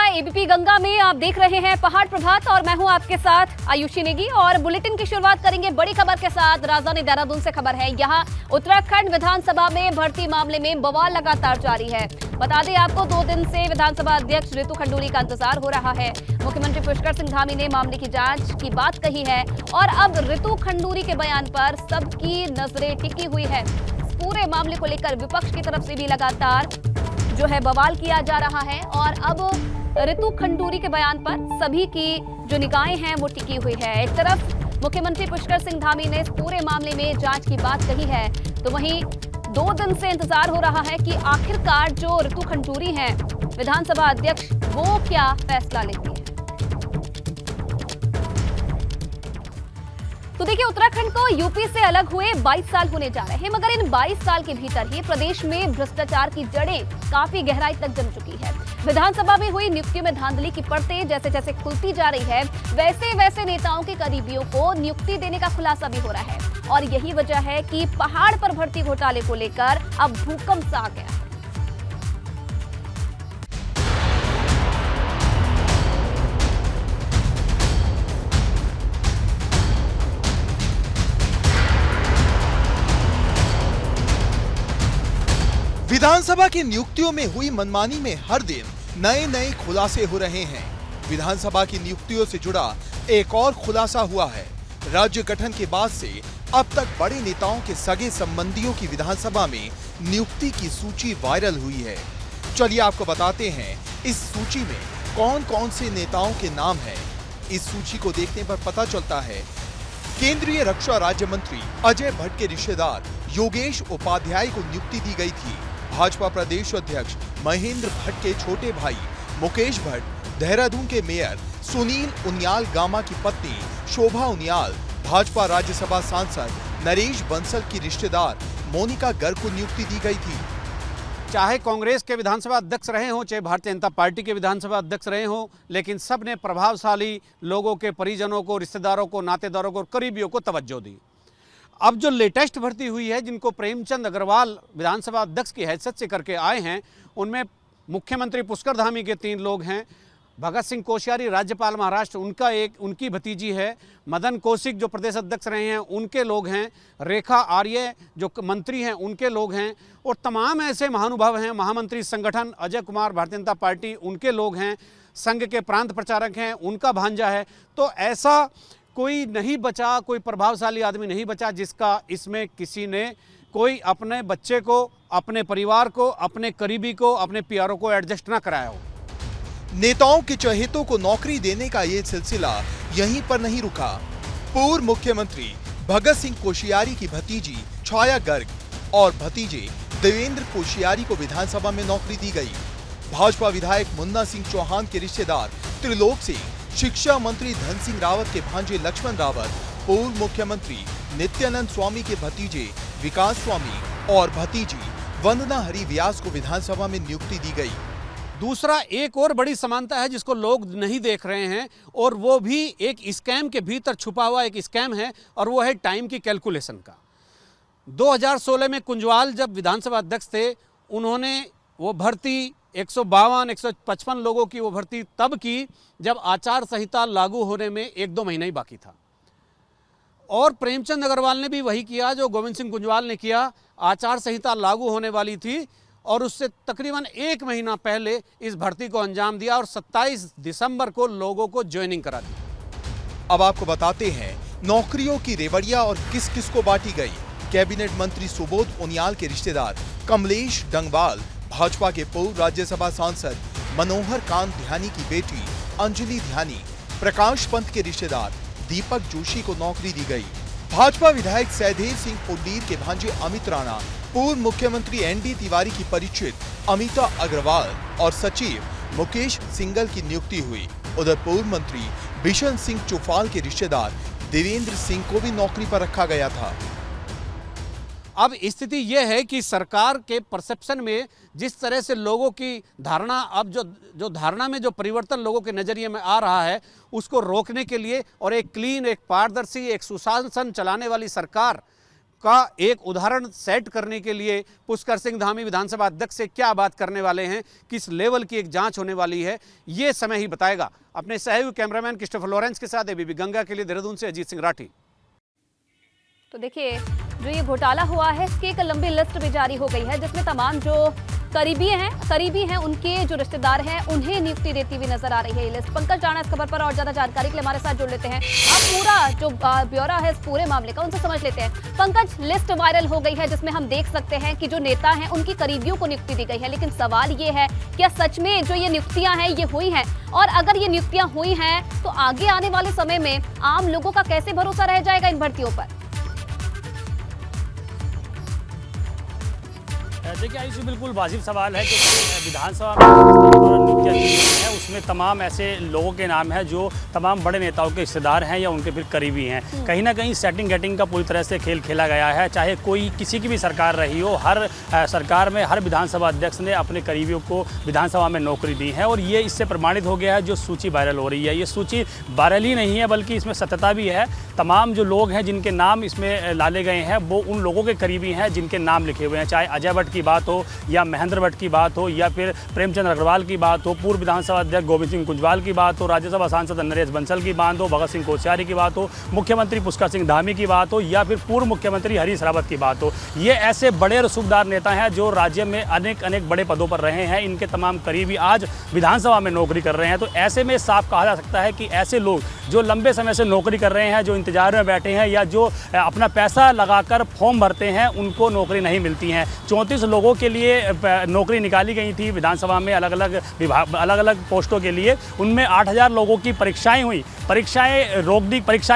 ABP Ganga में आप देख रहे हैं पहाड़ प्रभात और मैं हूं आपके साथ आयुषी नेगी। और बुलेटिन की शुरुआत करेंगे बड़ी खबर के साथ। राजधानी देहरादून से खबर है। यहां उत्तराखंड विधानसभा में भर्ती मामले में बवाल लगातार जारी है। बता दें आपको 2 दिन से विधानसभा अध्यक्ष रितु खंडूरी का इंतजार हो रहा है। मुख्यमंत्री पुष्कर सिंह धामी ने मामले की जांच की बात कही है और अब रितु खंडूरी के बयान पर सबकी नजरें टिकी हुई है। पूरे मामले को लेकर विपक्ष की तरफ से भी लगातार जो है बवाल किया जा रहा है और अब रितु खंडूरी के बयान पर सभी की जो निगाहें हैं वो टिकी हुई है। एक तरफ मुख्यमंत्री पुष्कर सिंह धामी ने इस पूरे मामले में जांच की बात कही है, तो वहीं 2 दिन से इंतजार हो रहा है कि आखिरकार जो रितु खंडूरी हैं विधानसभा अध्यक्ष वो क्या फैसला लेती है। तो देखिए, उत्तराखंड को यूपी से अलग हुए 22 साल होने जा रहे हैं, मगर इन 22 साल के भीतर ही प्रदेश में भ्रष्टाचार की जड़ें काफी गहराई तक जम चुकी है। विधानसभा में हुई नियुक्ति में धांधली की परतें जैसे जैसे खुलती जा रही है, वैसे वैसे नेताओं के करीबियों को नियुक्ति देने का खुलासा भी हो रहा है। और यही वजह है कि पहाड़ पर भर्ती घोटाले को लेकर अब भूकंप सा आ गया है। विधानसभा की नियुक्तियों में हुई मनमानी में हर दिन नए नए खुलासे हो रहे हैं। विधानसभा की नियुक्तियों से जुड़ा एक और खुलासा हुआ है। राज्य गठन के बाद से अब तक बड़े नेताओं के सगे संबंधियों की विधानसभा में नियुक्ति की सूची वायरल हुई है। चलिए आपको बताते हैं इस सूची में कौन कौन से नेताओं के नाम हैं। इस सूची को देखने पर पता चलता है केंद्रीय रक्षा राज्य मंत्री अजय भट्ट के रिश्तेदार योगेश उपाध्याय को नियुक्ति दी गई थी। भाजपा प्रदेश अध्यक्ष महेंद्र भट्ट के छोटे भाई मुकेश भट्ट, देहरादून के मेयर सुनील उनियाल गामा की पत्नी शोभा उनियाल, भाजपा राज्यसभा सांसद नरेश बंसल की रिश्तेदार मोनिका गर्ग को नियुक्ति दी गई थी। चाहे कांग्रेस के विधानसभा अध्यक्ष रहे हों, चाहे भारतीय जनता पार्टी के विधानसभा अध्यक्ष रहे हों, लेकिन सब ने प्रभावशाली लोगों के परिजनों को, रिश्तेदारों को, नातेदारों को, करीबियों को तवज्जो दी। अब जो लेटेस्ट भर्ती हुई है, जिनको प्रेमचंद अग्रवाल विधानसभा अध्यक्ष की हैसियत से करके आए हैं, उनमें मुख्यमंत्री पुष्कर धामी के 3 लोग हैं। भगत सिंह कोश्यारी राज्यपाल महाराष्ट्र, उनकी भतीजी है। मदन कौशिक जो प्रदेश अध्यक्ष रहे हैं, उनके लोग हैं। रेखा आर्य जो मंत्री हैं, उनके लोग हैं। और तमाम ऐसे महानुभाव हैं। महामंत्री संगठन अजय कुमार भारतीय जनता पार्टी, उनके लोग हैं। संघ के प्रांत प्रचारक हैं, उनका भांजा है। तो ऐसा कोई नहीं बचा, कोई प्रभावशाली आदमी नहीं बचा जिसका इसमें किसी ने कोई अपने बच्चे को, अपने परिवार को, अपने करीबी को, अपने प्यारों को एडजस्ट ना कराया हो। नेताओं के चहेतों को नौकरी देने का ये सिलसिला यहीं पर नहीं रुका। पूर्व मुख्यमंत्री भगत सिंह कोश्यारी की भतीजी छाया गर्ग और भतीजे देवेंद्र कोश्यारी को विधानसभा में नौकरी दी गई। भाजपा विधायक मुन्ना सिंह चौहान के रिश्तेदार त्रिलोक सिंह, शिक्षा मंत्री धन सिंह रावत के भांजे लक्ष्मण रावत, पूर्व मुख्यमंत्री नित्यानंद स्वामी के भतीजे विकास स्वामी और भतीजी वंदना हरि व्यास को विधानसभा में नियुक्ति दी गई। दूसरा एक और बड़ी समानता है जिसको लोग नहीं देख रहे हैं, और वो भी एक स्कैम के भीतर छुपा हुआ एक स्कैम है, और वो है टाइम की कैलकुलेशन का। 2016 में कुंजवाल जब विधानसभा अध्यक्ष थे, उन्होंने वो भर्ती 152-155 लोगों की वो भर्ती तब की जब आचार संहिता लागू होने में 1-2 महीना ही बाकी था। और प्रेमचंद अग्रवाल ने भी वही किया जो गोविंद सिंह कुंजवाल ने किया। आचार संहिता लागू होने वाली थी और उससे तकरीबन 1 महीना पहले इस भर्ती को अंजाम दिया और 27 दिसंबर को लोगों को ज्वाइनिंग करा दी। अब आपको बताते हैं नौकरियों की रेवड़ियां और किस किस को बांटी गई। कैबिनेट मंत्री सुबोध उनियाल के रिश्तेदार कमलेश डंगवाल, भाजपा के पूर्व राज्यसभा सांसद मनोहर कांत ध्यानी की बेटी अंजलि ध्यानी, प्रकाश पंत के रिश्तेदार दीपक जोशी को नौकरी दी गई। भाजपा विधायक सहदेव सिंह पुंडीर के भांजे अमित राणा, पूर्व मुख्यमंत्री एनडी तिवारी की परिचित अमिता अग्रवाल और सचिव मुकेश सिंगल की नियुक्ति हुई। उधर पूर्व मंत्री बिशन सिंह चुफाल के रिश्तेदार देवेंद्र सिंह को भी नौकरी पर रखा गया था। अब स्थिति यह है कि सरकार के परसेप्शन में जिस तरह से लोगों की धारणा, अब जो धारणा में जो परिवर्तन लोगों के नज़रिए में आ रहा है, उसको रोकने के लिए और एक क्लीन, एक पारदर्शी, एक सुशासन चलाने वाली सरकार का एक उदाहरण सेट करने के लिए पुष्कर सिंह धामी विधानसभा अध्यक्ष से क्या बात करने वाले हैं, किस लेवल की एक जांच होने वाली है, ये समय ही बताएगा। अपने सहयोगी कैमरामैन क्रिस्टोफर लॉरेंस के साथ एबीपी गंगा के लिए देहरादून से अजीत सिंह राठी। तो देखिए, जो ये घोटाला हुआ है इसकी एक लंबी लिस्ट भी जारी हो गई है, जिसमें तमाम जो करीबी हैं उनके जो रिश्तेदार हैं उन्हें नियुक्ति देती हुई नजर आ रही है ये लिस्ट। पंकज राणा इस खबर पर और ज्यादा जानकारी के लिए हमारे साथ जुड़ लेते हैं। अब पूरा जो ब्यौरा है इस पूरे मामले का उनसे समझ लेते हैं। पंकज, लिस्ट वायरल हो गई है जिसमें हम देख सकते हैं कि जो नेता हैं उनकी करीबियों को नियुक्ति दी गई है, लेकिन सवाल ये है क्या सच में जो ये नियुक्तियां हैं ये हुई हैं, और अगर ये नियुक्तियां हुई हैं तो आगे आने वाले समय में आम लोगों का कैसे भरोसा रह जाएगा इन भर्तियों पर? देखिए आयुषी, बिल्कुल वाजिब सवाल है क्योंकि विधानसभा में नियुक्तियां की गई हैं उसमें तमाम ऐसे लोगों के नाम हैं जो तमाम बड़े नेताओं के रिश्तेदार हैं या उनके फिर करीबी हैं। कहीं ना कहीं सेटिंग गेटिंग का पूरी तरह से खेल खेला गया है। चाहे कोई किसी की भी सरकार रही हो, हर सरकार में हर विधानसभा अध्यक्ष ने अपने करीबियों को विधानसभा में नौकरी दी है, और ये इससे प्रमाणित हो गया है। जो सूची वायरल हो रही है ये सूची वायरल ही नहीं है बल्कि इसमें सत्यता भी है। तमाम जो लोग हैं जिनके नाम इसमें डाले गए हैं वो उन लोगों के करीबी हैं जिनके नाम लिखे हुए हैं। चाहे अजय भट्ट की बात हो या महेंद्र भट्ट की बात हो या फिर प्रेमचंद अग्रवाल की बात हो, पूर्व विधानसभा अध्यक्ष गोविंद सिंह कुंजवाल की बात हो, राज्यसभा सांसद नरेश बंसल की बात हो, भगत सिंह कोश्यारी की बात हो, मुख्यमंत्री पुष्कर सिंह धामी की बात हो या फिर पूर्व मुख्यमंत्री हरीश रावत की बात हो। ये ऐसे बड़े और सूबेदार नेता हैं जो राज्य में अनेक बड़े पदों पर रहे हैं। इनके तमाम करीबी आज विधानसभा में नौकरी कर रहे हैं। तो ऐसे में साफ कहा जा सकता है कि ऐसे लोग जो लंबे समय से नौकरी कर रहे हैं, जो इंतजार में बैठे हैं या जो अपना पैसा लगाकर फॉर्म भरते हैं, उनको नौकरी नहीं मिलती हैं। 34 लोगों के लिए नौकरी निकाली गई थी विधानसभा में अलग अलग विभाग अलग अलग पोस्टों के लिए। उनमें 8000 लोगों की परीक्षाएं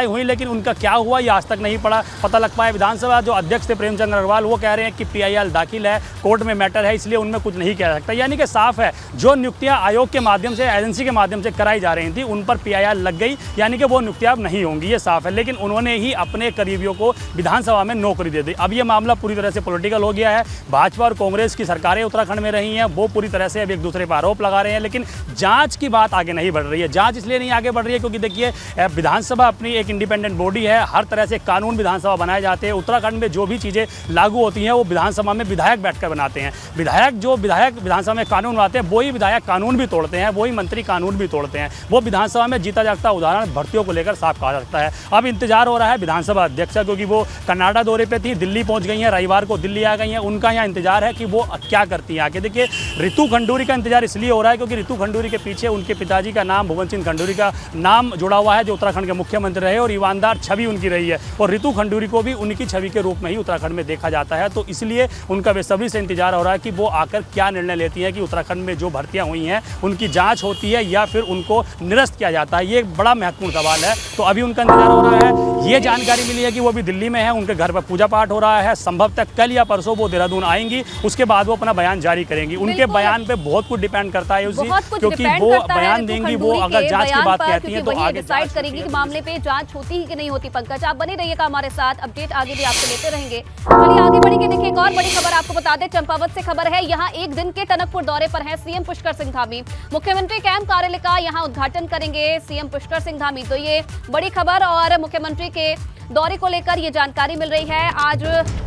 हुई, लेकिन उनका क्या हुआ ये आज तक नहीं पता लग पाया। विधानसभा जो अध्यक्ष थे प्रेमचंद अग्रवाल वो कह रहे हैं कि PIL दाखिल है, कोर्ट में मैटर है, इसलिए उनमें कुछ नहीं कह सकता। यानी कि साफ है जो नियुक्तियां आयोग के माध्यम से, एजेंसी के माध्यम से कराई जा रही थी उन पर PIL लग गई, यानी कि वो नियुक्तियां अब नहीं होंगी, ये साफ है। लेकिन उन्होंने ही अपने करीबियों को विधानसभा में नौकरी दे दी। अब ये मामला पूरी तरह से पॉलिटिकल हो गया है। भाजपा और कांग्रेस की सरकारें उत्तराखंड में रही हैं, वो पूरी तरह से अब एक दूसरे पर आरोप लगा रहे हैं, लेकिन जांच की बात आगे नहीं बढ़ रही है। जांच इसलिए नहीं आगे बढ़ रही है क्योंकि देखिए विधानसभा अपनी एक इंडिपेंडेंट बॉडी है, हर तरह से कानून विधानसभा बनाए जाते हैं। उत्तराखंड में जो भी चीज़ें लागू होती हैं वो विधानसभा में विधायक बैठकर बनाते हैं। विधायक विधानसभा में कानून बनाते हैं, वही विधायक कानून भी तोड़ते हैं, वही मंत्री कानून भी तोड़ते हैं। वो विधानसभा में जीता जागता उदाहरण भर्तियों को लेकर साफ कहा जा सकता है। अब इंतजार हो रहा है विधानसभा अध्यक्ष क्योंकि वो कनाडा दौरे पे थी, दिल्ली पहुंच गई हैं, रविवार को दिल्ली आ गई हैं। उनका यहाँ इंतजार है कि वो क्या करती हैं आगे। देखिए रितु खंडूरी का इंतजार इसलिए हो रहा है क्योंकि रितु खंडूरी के पीछे उनके पिताजी का नाम भुवन सिंह खंडूरी का नाम जुड़ा हुआ है, जो उत्तराखंड के मुख्यमंत्री रहे और ईमानदार छवि उनकी रही है, और रितु खंडूरी को भी उनकी छवि के रूप में ही उत्तराखंड में देखा जाता है। तो इसलिए उनका बेसब्री से इंतजार हो रहा है कि वो आकर क्या निर्णय लेती है कि उत्तराखंड में जो भर्तियां हुई हैं उनकी जांच होती है या फिर उनको निरस्त किया जाता है। ये एक बड़ा महत्वपूर्ण सवाल है। तो अभी उनका इंतजार हो रहा है। ये जानकारी मिली है कि वो अभी दिल्ली में है, उनके घर पर पूजा पाठ हो रहा है। संभवतः कल या परसों वो देहरादून आएंगी, उसके बाद वो अपना बयान जारी करेंगी। उनके बयान पे बहुत कुछ डिपेंड करता है उसी, क्योंकि वो बयान देंगी, वो अगर जांच की बात कहती हैं तो आगे डिसाइड करेंगी कि मामले पे जांच होती है कि नहीं होती। पंकज, आप बने रहिएगा हमारे साथ, अपडेट आगे भी आपसे लेते रहेंगे। चलिए आगे बढ़ेंगे। देखिए एक और बड़ी खबर आपको बता दें, चंपावत से खबर है। यहाँ एक दिन के टनकपुर दौरे पर है सीएम पुष्कर सिंह धामी। मुख्यमंत्री कैंप कार्यालय का यहाँ उद्घाटन करेंगे सीएम पुष्कर सिंह धामी। तो ये बड़ी खबर और मुख्यमंत्री के दौरे को लेकर ये जानकारी मिल रही है। आज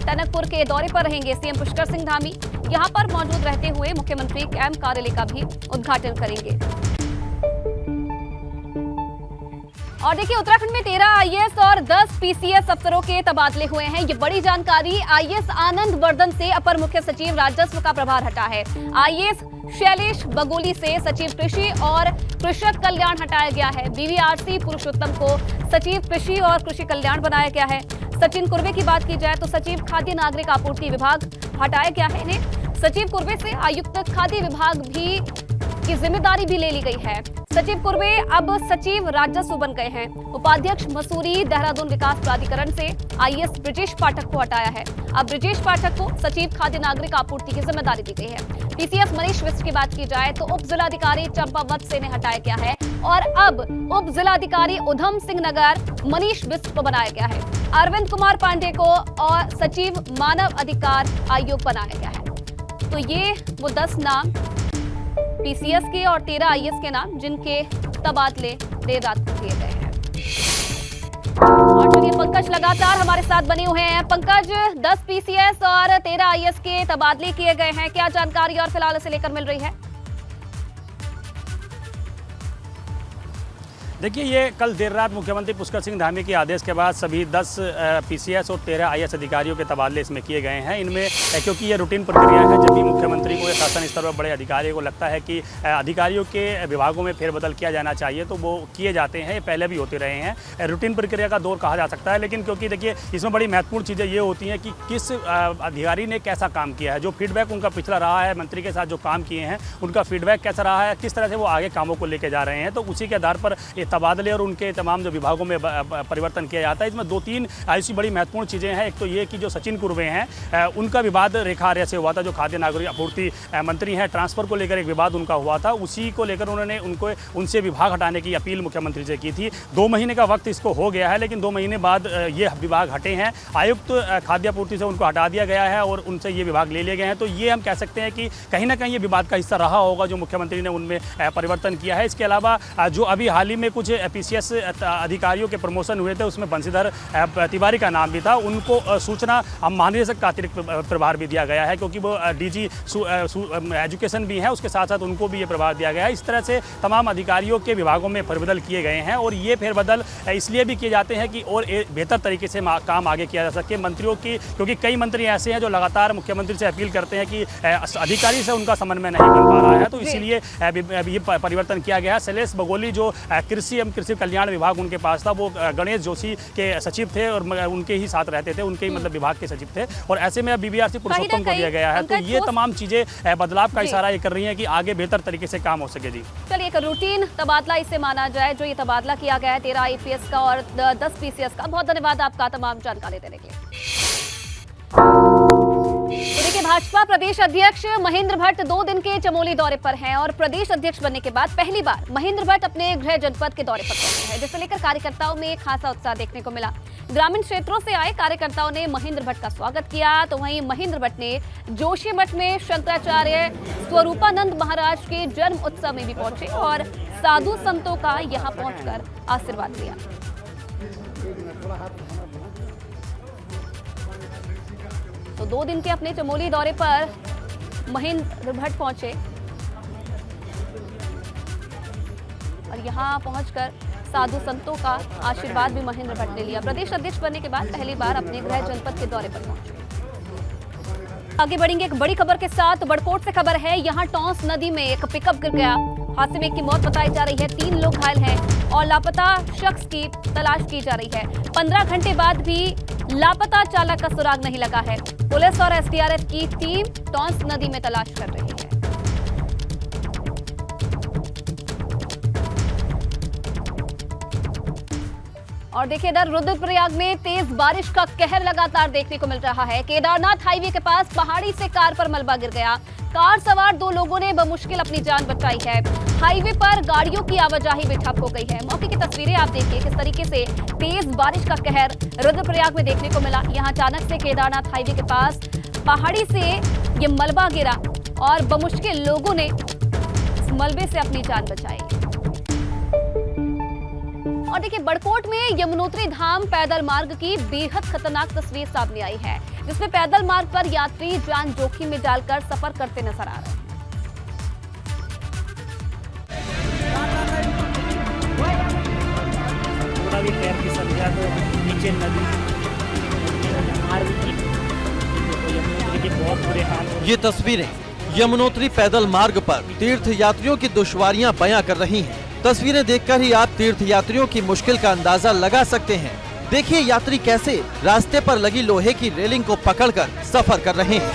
टनकपुर के दौरे पर रहेंगे सीएम पुष्कर सिंह धामी। यहाँ पर मौजूद रहते हुए मुख्यमंत्री कैंप कार्यालय का भी उद्घाटन करेंगे। और देखिए उत्तराखंड में 13 IAS और 10 PCS अफसरों के तबादले हुए हैं। ये बड़ी जानकारी। IAS आनंद वर्धन से अपर मुख्य सचिव राजस्व का प्रभार हटा है। IAS शैलेश बगोली से सचिव कृषि और कृषक कल्याण हटाया गया है। BVRC पुरुषोत्तम को सचिव कृषि और कृषि कल्याण बनाया गया है। सचिन कुर्वे की बात की जाए तो सचिव खाद्य नागरिक आपूर्ति विभाग हटाया गया है इन्हें। सचिव कुर्वे से आयुक्त खाद्य विभाग भी की जिम्मेदारी भी ले ली गई है। सचिव कुर्वे अब सचिव राजस्व बन गए हैं। उपाध्यक्ष मसूरी देहरादून विकास प्राधिकरण से IAS ब्रिजेश पाठक को हटाया है। अब ब्रिजेश पाठक को सचिव खाद्य नागरिक आपूर्ति की जिम्मेदारी दी गई है। PCS मनीष बिष्ट की बात की जाए तो उप जिलाधिकारी चंपावत से ने हटाया गया है और अब उप जिलाधिकारी उधम सिंह नगर मनीष बिष्ट को बनाया गया है। अरविंद कुमार पांडे को और सचिव मानव अधिकार आयोग बनाया गया है। तो ये वो 10 नाम PCS के और 13 IAS के नाम जिनके तबादले देर रात को किए गए हैं। और चलिए पंकज लगातार हमारे साथ बने हुए हैं। पंकज, 10 पीसीएस और 13 आईएएस के तबादले किए गए हैं, क्या जानकारी और फिलहाल इसे लेकर मिल रही है? देखिए, ये कल देर रात मुख्यमंत्री पुष्कर सिंह धामी के आदेश के बाद सभी 10 पीसीएस और 13 आईएएस अधिकारियों के तबादले इसमें किए गए हैं। इनमें क्योंकि ये रूटीन प्रक्रिया है, जब भी मुख्यमंत्री को या शासन स्तर पर बड़े अधिकारियों को लगता है कि अधिकारियों के विभागों में फेरबदल किया जाना चाहिए तो वो किए जाते हैं। ये पहले भी होते रहे हैं, रूटीन प्रक्रिया का दौर कहा जा सकता है। लेकिन क्योंकि देखिए, इसमें बड़ी महत्वपूर्ण चीज़ें ये होती हैं कि किस अधिकारी ने कैसा काम किया है, जो फीडबैक उनका पिछला रहा है, मंत्री के साथ जो काम किए हैं उनका फीडबैक कैसा रहा है, किस तरह से वो आगे कामों को लेकर जा रहे हैं, तो उसी के आधार पर तबादले और उनके तमाम जो विभागों में परिवर्तन किया जाता है। इसमें 2-3 ऐसी बड़ी महत्वपूर्ण चीज़ें हैं। एक तो ये कि जो सचिन कुर्वे हैं, उनका विवाद रेखा आर्या से हुआ था, जो खाद्य नागरिक आपूर्ति मंत्री हैं, ट्रांसफर को लेकर एक विवाद उनका हुआ था, उसी को लेकर उन्होंने उनसे विभाग हटाने की अपील मुख्यमंत्री से की थी। 2 महीने का वक्त इसको हो गया है, लेकिन 2 महीने बाद ये विभाग हटे हैं। आयुक्त खाद्य आपूर्ति से उनको हटा दिया गया है और उनसे ये विभाग ले लिए गए हैं। तो ये हम कह सकते हैं कि कहीं ना कहीं ये विवाद का हिस्सा रहा होगा जो मुख्यमंत्री ने उनमें परिवर्तन किया है। इसके अलावा जो अभी हाल ही में कुछ पीसीएस अधिकारियों के प्रमोशन हुए थे, उसमें बंशीधर तिवारी का नाम भी था। उनको सूचना महानिदेशक का अतिरिक्त प्रभार भी दिया गया है, क्योंकि वो डीजी एजुकेशन भी है, उसके साथ साथ उनको भी ये प्रभार दिया गया है। इस तरह से तमाम अधिकारियों के विभागों में फेरबदल किए गए हैं और ये फेरबदल इसलिए भी किए जाते हैं कि और बेहतर तरीके से काम आगे किया जा सके मंत्रियों की, क्योंकि कई मंत्री ऐसे हैं जो लगातार मुख्यमंत्री से अपील करते हैं कि अधिकारी से उनका समन्वय नहीं बन पा रहा है, तो इसीलिए ये परिवर्तन किया गया है। शैलेश बगोली जो कृषि एवं कृषि कल्याण विभाग उनके पास था, वो गणेश जोशी के सचिव थे और उनके ही साथ रहते थे, उनके ही मतलब विभाग के सचिव थे, और ऐसे में अब बीबीआरसी पुरुषोत्तम को दिया गया है। तो ये तमाम चीजें बदलाव का इशारा ये कर रही हैं कि आगे बेहतर तरीके से काम हो सके। जी चलिए, एक रूटीन तबादला इसे माना जाए जो ये तबादला किया गया है 13 आईपीएस का और 10 पीसीएस का। बहुत धन्यवाद आपका तमाम जानकारी देने के लिए। तो देखिए, भाजपा प्रदेश अध्यक्ष महेंद्र भट्ट 2 दिन के चमोली दौरे पर हैं और प्रदेश अध्यक्ष बनने के बाद पहली बार महेंद्र भट्ट अपने गृह जनपद के दौरे पर पहुंचे हैं, जिसे लेकर कार्यकर्ताओं में खासा उत्साह देखने को मिला। ग्रामीण क्षेत्रों से आए कार्यकर्ताओं ने महेंद्र भट्ट का स्वागत किया, तो वहीं महेंद्र भट्ट ने जोशीमठ में शंकराचार्य स्वरूपानंद महाराज के जन्म उत्सव में भी पहुंचे और साधु संतों का यहां पहुंचकर आशीर्वाद लिया। तो 2 दिन के अपने चमोली दौरे पर महेंद्र भट्ट पहुंचे और यहां पहुंचकर साधु संतों का आशीर्वाद भी महेंद्र भट्ट ने लिया। प्रदेश अध्यक्ष बनने के बाद पहली बार अपने गृह जनपद के दौरे पर पहुंचे। आगे बढ़ेंगे एक बड़ी खबर के साथ। बड़कोट से खबर है, यहां टॉन्स नदी में एक पिकअप गिर गया। हादसे में एक की मौत बताई जा रही है, 3 लोग घायल हैं और लापता शख्स की तलाश की जा रही है। 15 घंटे बाद भी लापता चालक का सुराग नहीं लगा है। पुलिस और एसडीआरएफ की टीम टॉन्स नदी में तलाश कर रही है। और देखिए, इधर रुद्रप्रयाग में तेज बारिश का कहर लगातार देखने को मिल रहा है। केदारनाथ हाईवे के पास पहाड़ी से कार पर मलबा गिर गया। कार सवार 2 लोगों ने बमुश्किल अपनी जान बचाई है। हाईवे पर गाड़ियों की आवाजाही भी ठप हो गई है। मौके की तस्वीरें आप देखिए, किस तरीके से तेज बारिश का कहर रुद्रप्रयाग में देखने को मिला। यहाँ अचानक से केदारनाथ हाईवे के पास पहाड़ी से ये मलबा गिरा और बमुश्किल लोगों ने इस मलबे से अपनी जान बचाई। और देखिए, बड़कोट में यमुनोत्री धाम पैदल मार्ग की बेहद खतरनाक तस्वीर सामने आई है, जिसमें पैदल मार्ग पर यात्री जान जोखिम में डालकर सफर करते नजर आ रहे हैं। थोड़ा भी पैर फिसल गया तो नीचे नदी यमुनोत्री के बहुत बुरे हाल हो। ये तस्वीरें यमुनोत्री पैदल मार्ग पर तीर्थ यात्रियों की दुश्वारियां बयां कर रही हैं। तस्वीरें देखकर ही आप तीर्थ यात्रियों की मुश्किल का अंदाजा लगा सकते हैं। देखिए यात्री कैसे रास्ते पर लगी लोहे की रेलिंग को पकड़कर सफर कर रहे हैं।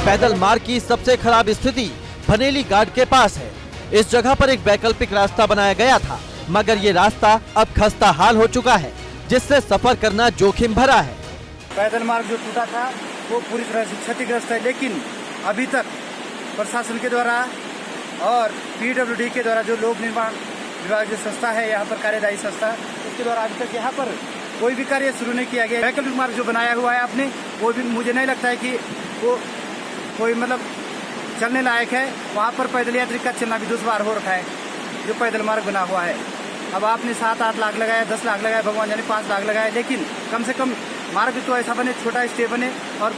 पैदल मार्ग की सबसे खराब स्थिति भनेली घाट के पास है। इस जगह पर एक वैकल्पिक रास्ता बनाया गया था, मगर ये रास्ता अब खस्ता हाल हो चुका है, जिससे सफर करना जोखिम भरा है। पैदल मार्ग जो टूटा था वो पूरी तरह से क्षतिग्रस्त है, लेकिन अभी तक प्रशासन के द्वारा और पीडब्ल्यूडी के द्वारा, जो लोक निर्माण विभाग जो संस्था है यहाँ पर कार्यदायी संस्था, उसके द्वारा अभी तक यहाँ पर कोई भी कार्य शुरू नहीं किया गया। वैकल्पिक मार्ग जो बनाया हुआ है आपने, वो भी मुझे नहीं लगता है कि वो कोई मतलब चलने लायक है, वहाँ पर पैदल यात्री का चलना भी दुश्वार हो रखा है, जो पैदल मार्ग बना हुआ है। अब आपने 7-8 लाख लगाया, 10 लाख लगाया, भगवान जाने 5 लाख लगाया, लेकिन कम से कम मार्ग तो ऐसा बने, छोटा स्टे बने और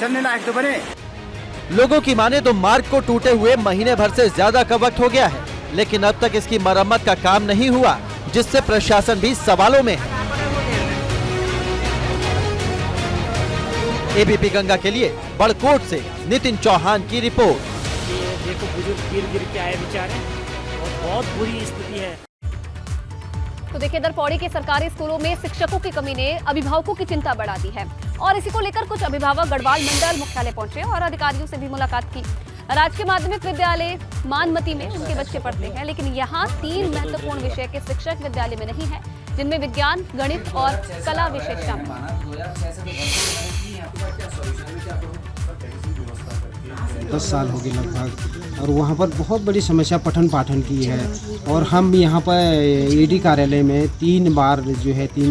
चलने लायक तो बने। लोगों की माने तो मार्ग को टूटे हुए महीने भर से ज्यादा का वक्त हो गया है, लेकिन अब तक इसकी मरम्मत का काम नहीं हुआ, जिससे प्रशासन भी सवालों में है। एबीपी गंगा के लिए बड़कोट से नितिन चौहान की रिपोर्ट। ये देखो बुजुर्ग गिर के आए बेचारे, और बहुत बुरी स्थिति है। तो देखिए, इधर पौड़ी के सरकारी स्कूलों में शिक्षकों की कमी ने अभिभावकों की चिंता बढ़ा दी है और इसी को लेकर कुछ अभिभावक गढ़वाल मंडल मुख्यालय पहुंचे और अधिकारियों से भी मुलाकात की। राजकीय माध्यमिक विद्यालय मानमती में उनके बच्चे पढ़ते हैं, लेकिन यहाँ 3 महत्वपूर्ण विषय के शिक्षक विद्यालय में नहीं है, जिनमें विज्ञान, गणित और कला विषय शामिल हैं। 10 साल हो गए लगभग, और वहाँ पर बहुत बड़ी समस्या पठन पाठन की है। और हम यहाँ पर ईडी कार्यालय में 3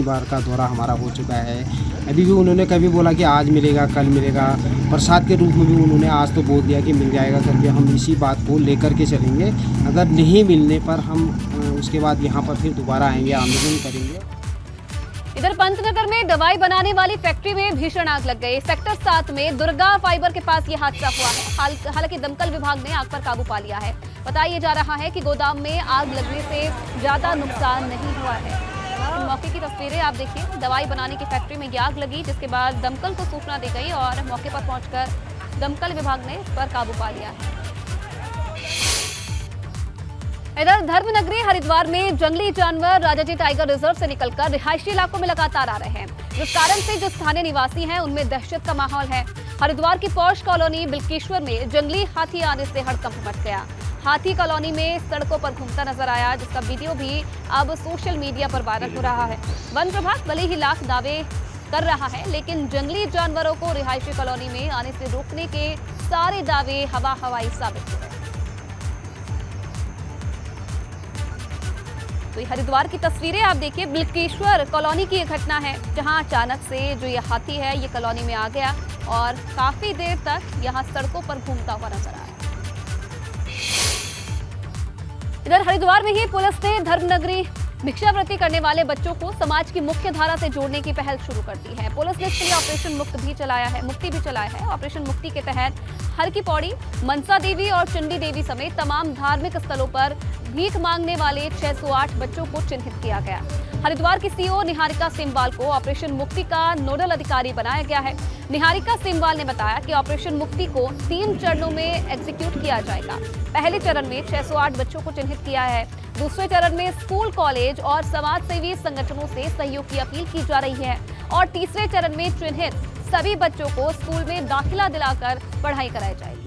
बार का दौरा हमारा हो चुका है। अभी भी उन्होंने कभी बोला कि आज मिलेगा, कल मिलेगा, प्रसाद के रूप में भी उन्होंने आज तो बोल दिया कि मिल जाएगा करके। हम इसी बात को लेकर के चलेंगे, अगर नहीं मिलने पर हम उसके बाद यहाँ पर फिर दोबारा आएंगे, आंदोलन करेंगे। इधर पंतनगर में दवाई बनाने वाली फैक्ट्री में भीषण आग लग गई। सेक्टर 7 में दुर्गा फाइबर के पास यह हादसा हुआ है। हालांकि दमकल विभाग ने आग पर काबू पा लिया है। बताया जा रहा है कि गोदाम में आग लगने से ज्यादा नुकसान नहीं हुआ है। मौके की तस्वीरें आप देखिए, दवाई बनाने की फैक्ट्री में आग लगी, जिसके बाद दमकल को सूचना दी गई और मौके पर पहुंचकर दमकल विभाग ने इस पर काबू पा लिया है। इधर धर्मनगरी हरिद्वार में जंगली जानवर राजाजी टाइगर रिजर्व से निकलकर रिहायशी इलाकों में लगातार आ रहे हैं, जिस कारण से जो स्थानीय निवासी हैं उनमें दहशत का माहौल है। हरिद्वार की पौष कॉलोनी बिल्केश्वर में जंगली हाथी आने से हड़कंप मच गया। हाथी कॉलोनी में सड़कों पर घूमता नजर आया, जिसका वीडियो भी अब सोशल मीडिया पर वायरल हो रहा है। वन विभाग भले ही लाख दावे कर रहा है, लेकिन जंगली जानवरों को रिहायशी कॉलोनी में आने से रोकने के सारे दावे हवाई साबित हो रहे हैं। तो ये हरिद्वार की तस्वीरें आप देखिए, बिल्केश्वर कॉलोनी की ये घटना है, जहां अचानक से जो ये हाथी है ये कॉलोनी में आ गया और काफी देर तक यहां सड़कों पर घूमता हुआ नजर आया। इधर हरिद्वार में ही पुलिस ने धर्मनगरी भिक्षावृत्ति करने वाले बच्चों को समाज की मुख्य धारा से जोड़ने की पहल शुरू कर दी है। पुलिस ने इसके लिए ऑपरेशन मुक्ति भी चलाया है। ऑपरेशन मुक्ति के तहत हर की पौड़ी, मनसा देवी और चंडी देवी समेत तमाम धार्मिक स्थलों पर भीख मांगने वाले 608 बच्चों को चिन्हित किया गया। हरिद्वार की सीओ निहारिका सिमवाल को ऑपरेशन मुक्ति का नोडल अधिकारी बनाया गया है। निहारिका सिमवाल ने बताया कि ऑपरेशन मुक्ति को 3 चरणों में एग्जीक्यूट किया जाएगा। पहले चरण में 608 बच्चों को चिन्हित किया है। दूसरे चरण में स्कूल, कॉलेज और समाज सेवी संगठनों से सहयोग की अपील की जा रही है और तीसरे चरण में चिन्हित सभी बच्चों को स्कूल में दाखिला दिलाकर पढ़ाई कराई जाएगी।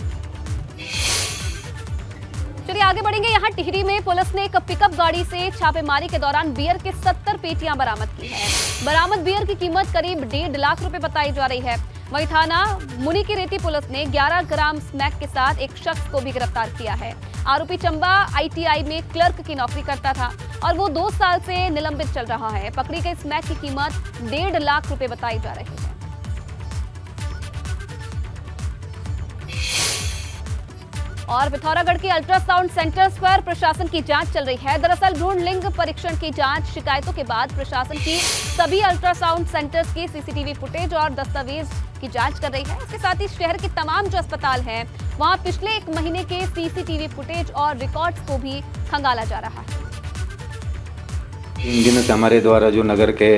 चलिए आगे बढ़ेंगे। यहाँ टिहरी में पुलिस ने एक पिकअप गाड़ी से छापेमारी के दौरान बियर के 70 पेटियां बरामद की है। बरामद बियर की कीमत करीब 1.5 लाख रुपए बताई जा रही है। वहीं थाना मुनी की रेती पुलिस ने 11 ग्राम स्मैक के साथ एक शख्स को भी गिरफ्तार किया है। आरोपी चंबा ITI में क्लर्क की नौकरी करता था और वो 2 साल से निलंबित चल रहा है। पकड़ी गई स्मैक की कीमत 1.5 लाख रुपए बताई जा रही है। और पिथौरागढ़ के अल्ट्रासाउंड सेंटर्स पर प्रशासन की जांच चल रही है। दरअसल भ्रूण लिंग परीक्षण की जांच शिकायतों के बाद प्रशासन की सभी अल्ट्रासाउंड सेंटर्स की CCTV फुटेज और दस्तावेज की जांच कर रही है। इसके साथ ही शहर के तमाम जो अस्पताल हैं वहां पिछले 1 महीने के CCTV फुटेज और रिकॉर्ड्स को भी खंगाला जा रहा है। इन दिनों से हमारे द्वारा जो नगर के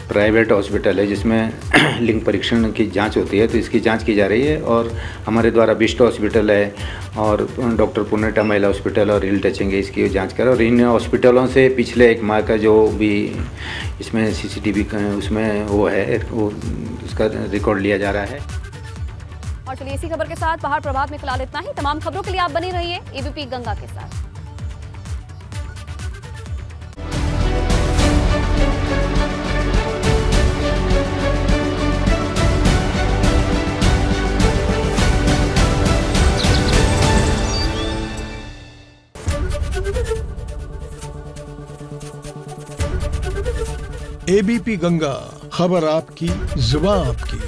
प्राइवेट हॉस्पिटल है जिसमें लिंग परीक्षण की जांच होती है, तो इसकी जांच की जा रही है। और हमारे द्वारा बिस्ट हॉस्पिटल है और डॉक्टर पुनेटा महिला हॉस्पिटल और हिल टचिंग है, इसकी जांच करें। और इन हॉस्पिटलों से पिछले 1 माह का जो भी इसमें CCTV उसमें वो है, वो उसका रिकॉर्ड लिया जा रहा है। और चलिए इसी खबर के साथ पहाड़ प्रभात में फिलहाल इतना ही। तमाम खबरों के लिए आप बने रहिए ABP गंगा के साथ। ABP गंगा, खबर आपकी, जुबान आपकी।